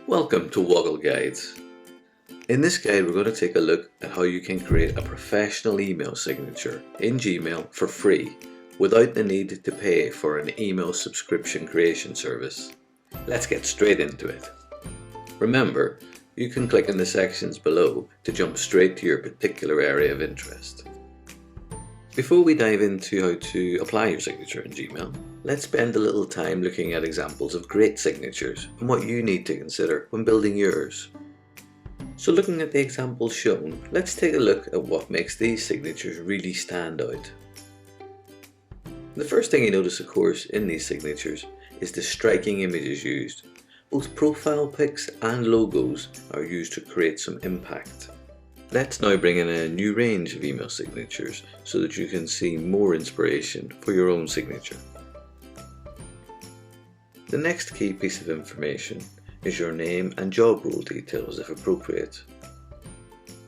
Welcome to Woggle Guides. In this guide we're going to take a look at how you can create a professional email signature in Gmail for free without the need to pay for an email subscription creation service. Let's get straight into it. Remember, you can click in the sections below to jump straight to your particular area of interest. Before we dive into how to apply your signature in Gmail, let's spend a little time looking at examples of great signatures and what you need to consider when building yours. So looking at the examples shown, let's take a look at what makes these signatures really stand out. The first thing you notice, of course, in these signatures is the striking images used. Both profile pics and logos are used to create some impact. Let's now bring in a new range of email signatures so that you can see more inspiration for your own signature. The next key piece of information is your name and job role details if appropriate.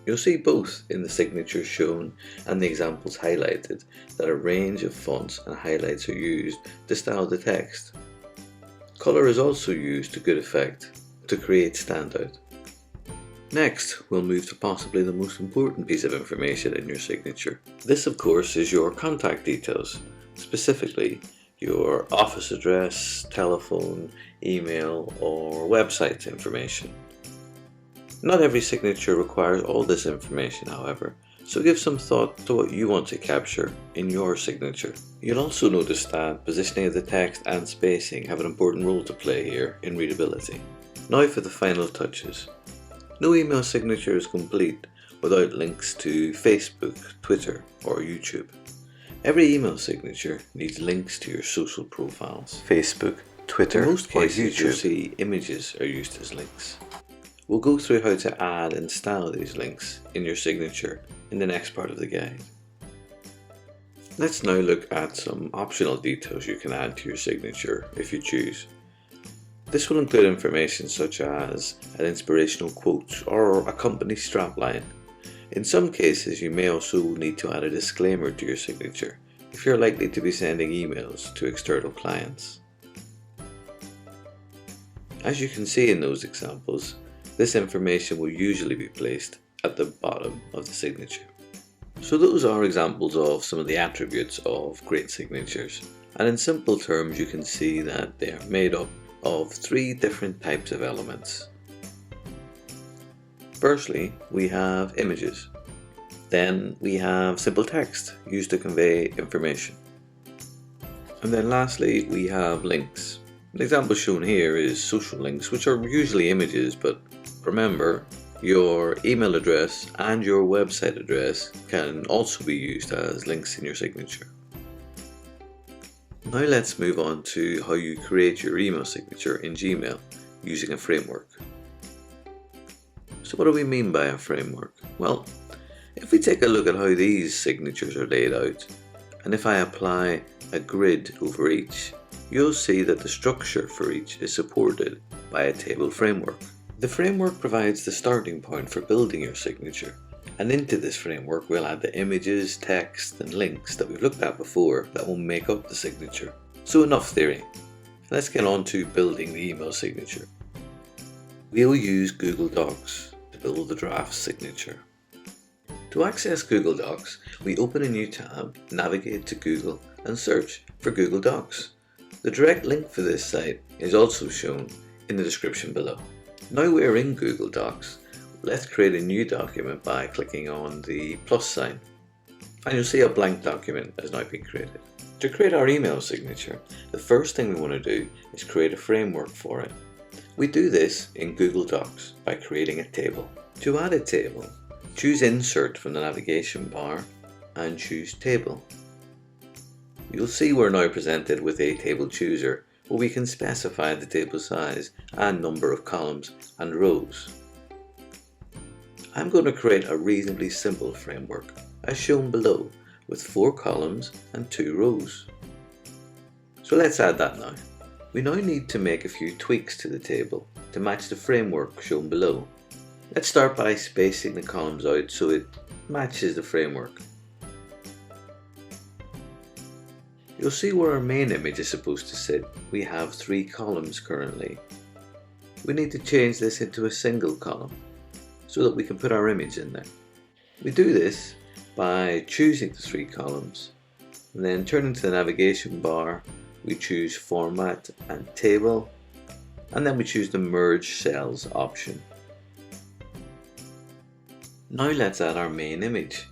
You'll see both in the signatures shown and the examples highlighted that a range of fonts and highlights are used to style the text. Colour is also used to good effect to create standout. Next, we'll move to possibly the most important piece of information in your signature. This, of course, is your contact details, specifically your office address, telephone, email, or website information. Not every signature requires all this information, however, so give some thought to what you want to capture in your signature. You'll also notice that positioning of the text and spacing have an important role to play here in readability. Now for the final touches. No email signature is complete without links to Facebook, Twitter, or YouTube. Every email signature needs links to your social profiles. Facebook, Twitter, in most cases you'll see images are used as links. We'll go through how to add and style these links in your signature in the next part of the guide. Let's now look at some optional details you can add to your signature if you choose. This will include information such as an inspirational quote or a company strapline. In some cases, you may also need to add a disclaimer to your signature if you're likely to be sending emails to external clients. As you can see in those examples, this information will usually be placed at the bottom of the signature. So those are examples of some of the attributes of great signatures, and in simple terms you can see that they are made up of three different types of elements. Firstly, we have images. Then we have simple text used to convey information. And then lastly, we have links. An example shown here is social links, which are usually images, but remember, your email address and your website address can also be used as links in your signature. Now let's move on to how you create your email signature in Gmail using a framework. So what do we mean by a framework? Well, if we take a look at how these signatures are laid out, and if I apply a grid over each, you'll see that the structure for each is supported by a table framework. The framework provides the starting point for building your signature, and into this framework we'll add the images, text and links that we've looked at before that will make up the signature. So enough theory. Let's get on to building the email signature. We'll use Google Docs to build the draft signature. To access Google Docs, we open a new tab, navigate to Google and search for Google Docs. The direct link for this site is also shown in the description below. Now we're in Google Docs, let's create a new document by clicking on the plus sign, and you'll see a blank document has now been created. To create our email signature, the first thing we want to do is create a framework for it. We do this in Google Docs by creating a table. To add a table, choose Insert from the navigation bar and choose Table. You'll see we're now presented with a table chooser where we can specify the table size and number of columns and rows. I'm going to create a reasonably simple framework as shown below with 4 columns and 2 rows. So let's add that now. We now need to make a few tweaks to the table to match the framework shown below. Let's start by spacing the columns out so it matches the framework. You'll see where our main image is supposed to sit. We have 3 columns currently. we need to change this into a single column so that we can put our image in there. We do this by choosing the 3 columns and then turning to the navigation bar, we choose Format and Table, and then we choose the Merge Cells option. Now let's add our main image.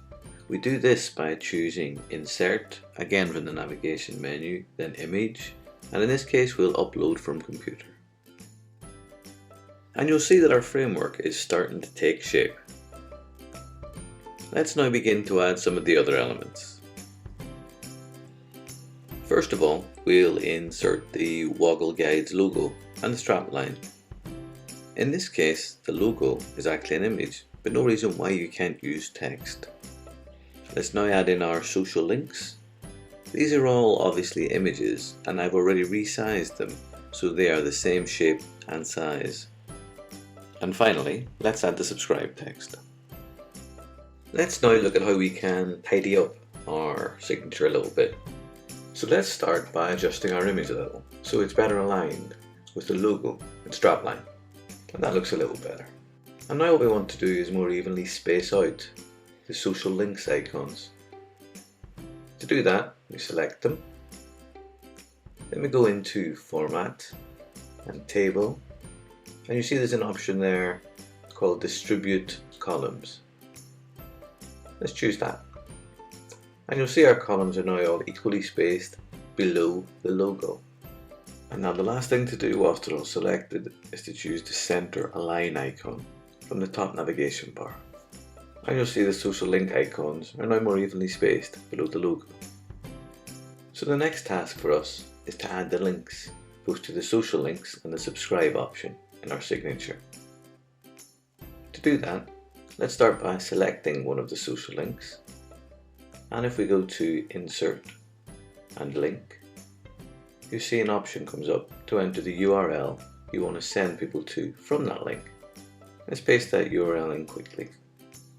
We do this by choosing Insert, again from the navigation menu, then Image, and in this case we'll upload from computer. And you'll see that our framework is starting to take shape. Let's now begin to add some of the other elements. First of all, we'll insert the Woggle Guides logo and the strapline. In this case, the logo is actually an image, but no reason why you can't use text. Let's now add in our social links. These are all obviously images, and I've already resized them so they are the same shape and size. And finally, let's add the subscribe text. Let's now look at how we can tidy up our signature a little bit. So let's start by adjusting our image a little so it's better aligned with the logo and strapline, and that looks a little better. And now what we want to do is more evenly space out the social links icons. To do that, we select them, then we go into Format and Table, and you see there's an option there called Distribute Columns. Let's choose that. And you'll see our columns are now all equally spaced below the logo. And now the last thing to do whilst they're all selected is to choose the Center Align icon from the top navigation bar. And you'll see the social link icons are now more evenly spaced below the logo. So the next task for us is to add the links, both to the social links and the subscribe option in our signature. To do that, let's start by selecting one of the social links. And if we go to Insert and Link, you see an option comes up to enter the URL you want to send people to from that link. Let's paste that URL in quickly,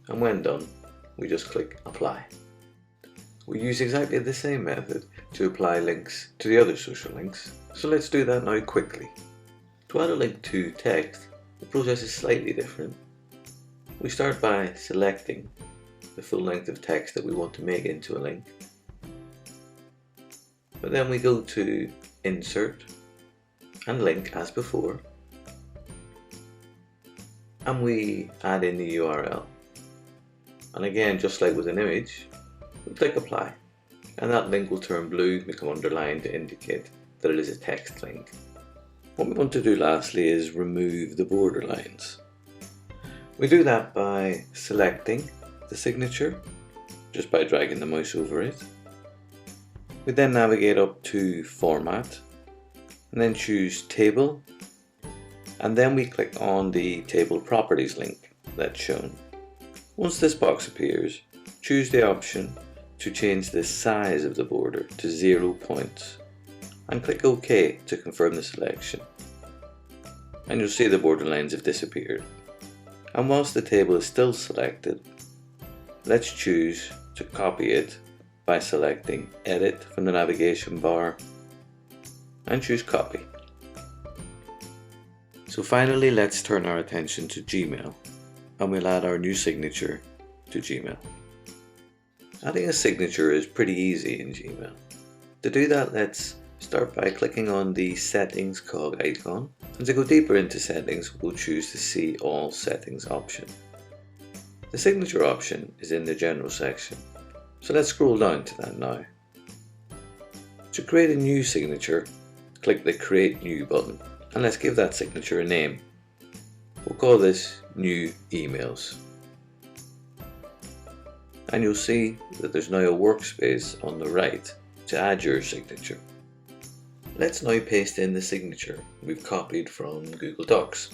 and when done, we just click Apply. We use exactly the same method to apply links to the other social links, so let's do that now quickly. To add a link to text, the process is slightly different. We start by selecting the full length of text that we want to make into a link. But then we go to Insert and Link as before, and we add in the URL. And again, just like with an image, we click Apply, and that link will turn blue and become underlined to indicate that it is a text link. What we want to do lastly is remove the border lines. We do that by selecting the signature, just by dragging the mouse over it. We then navigate up to Format, and then choose Table, and then we click on the Table Properties link that's shown. Once this box appears, choose the option to change the size of the border to 0 points, and click OK to confirm the selection. And you'll see the border lines have disappeared. And whilst the table is still selected, let's choose to copy it by selecting Edit from the navigation bar and choose Copy. So finally, let's turn our attention to Gmail, and we'll add our new signature to Gmail. Adding a signature is pretty easy in Gmail. To do that, let's start by clicking on the Settings cog icon, and to go deeper into settings, we'll choose the See All Settings option. The signature option is in the General section, so let's scroll down to that now. To create a new signature, click the Create New button, and let's give that signature a name. We'll call this New Emails. And you'll see that there's now a workspace on the right to add your signature. Let's now paste in the signature we've copied from Google Docs.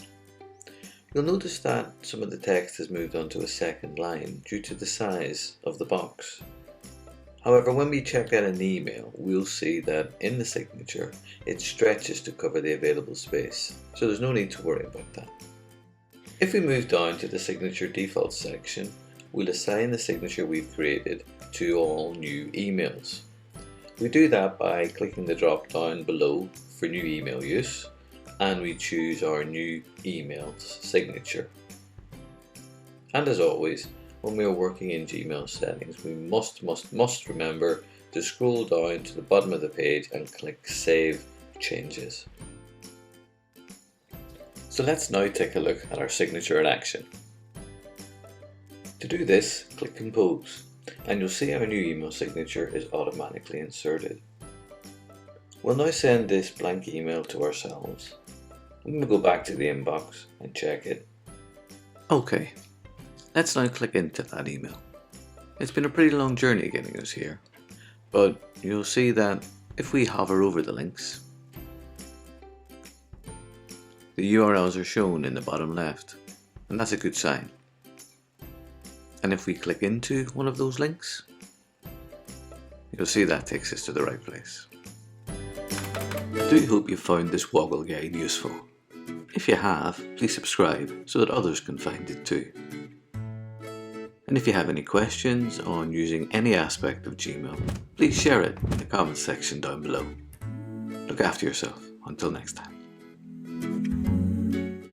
You'll notice that some of the text has moved onto a second line due to the size of the box. However, when we check out an email, we'll see that in the signature it stretches to cover the available space, so there's no need to worry about that. If we move down to the signature default section, we'll assign the signature we've created to all new emails. We do that by clicking the drop down below for new email use, and we choose our new email signature. And as always, when we are working in Gmail settings, we must remember to scroll down to the bottom of the page and click Save Changes. So let's now take a look at our signature in action. To do this, click Compose, and you'll see our new email signature is automatically inserted. We'll now send this blank email to ourselves. We can go back to the inbox and check it. Okay, let's now click into that email. It's been a pretty long journey getting us here, but you'll see that if we hover over the links, the URLs are shown in the bottom left, and that's a good sign. And if we click into one of those links, you'll see that takes us to the right place. I do hope you found this Woggle guide useful. If you have, please subscribe so that others can find it too. And if you have any questions on using any aspect of Gmail, please share it in the comments section down below. Look after yourself. Until next time.